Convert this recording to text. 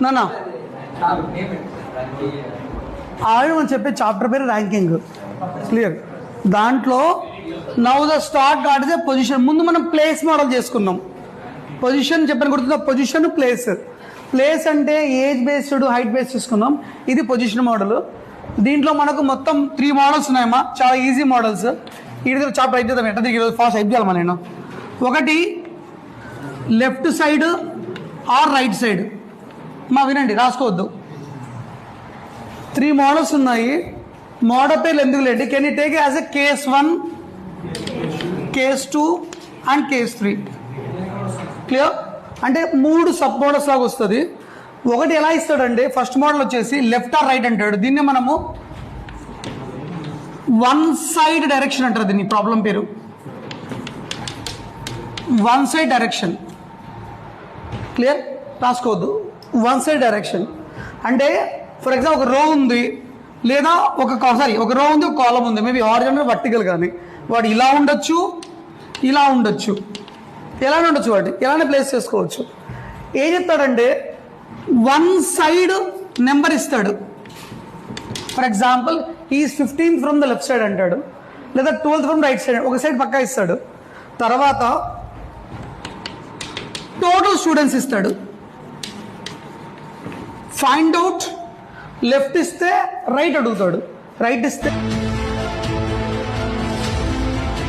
నానా ఆవిడ మనం చెప్పే చాప్టర్ పేరు ర్యాంకింగ్. క్లియర్. దాంట్లో now the start got is a position. ముందు మనం ప్లేస్ మోడల్ చేసుకున్నాం. పొజిషన్ చెప్పని గుర్తుందా? Position, place. ప్లేస్ అంటే ఏజ్ బేస్డ్, హైట్ బేస్డ్ తీసుకున్నాం. ఇది పొజిషన్ మోడల్. దీంట్లో మనకు మొత్తం 3 మోడల్స్ ఉన్నాయమ్మా, చాలా ఈజీ మోడల్స్. ఇది చాప్టర్ అయితే ఎట్లా తిరిగి ఫాస్ట్ అయిపోయాలమ్మా. నేను ఒకటి left side or right side. మా వినండి, రాసుకోవద్దు. 3 మోడల్స్ ఉన్నాయి. మోడల్ పేర్లు ఎందుకు లేండి. Can you take as a case 1, case 2 and case 3. Clear? అంటే 3 సబ్ మోడల్స్ లాగా వస్తుంది. ఒకటి ఎలా ఇస్తాడంటే ఫస్ట్ మోడల్ వచ్చేసి లెఫ్ట్ ఆర్ రైట్ అంటాడు. దీన్ని మనము వన్ సైడ్ డైరెక్షన్ అంటారు. దీన్ని ప్రాబ్లం పేరు వన్ సైడ్ డైరెక్షన్. క్లియర్? రాసుకోవద్దు. వన్ సైడ్ డైరెక్షన్ అంటే ఫర్ ఎగ్జాంపుల్ ఒక రో ఉంది, లేదా ఒక రో ఉంది, ఒక కాలం ఉంది. Maybe horizontal, vertical. కానీ వాడు ఇలా ఉండొచ్చు, ఇలా ఉండొచ్చు, ఎలానే ఉండొచ్చు. వాటి ఎలానే ప్లేస్ చేసుకోవచ్చు. ఏం చెప్తాడంటే వన్ సైడ్ నెంబర్ ఇస్తాడు. For example is 15th from the left side అంటాడు, లేదా 12th ఫ్రమ్ రైట్ సైడ్. ఒక సైడ్ పక్కా ఇస్తాడు. తర్వాత టోటల్ స్టూడెంట్స్ ఇస్తాడు. ఫైండ్ అవుట్ లెఫ్ట్ ఇస్తే రైట్ అడుగుతాడు, రైట్ ఇస్తే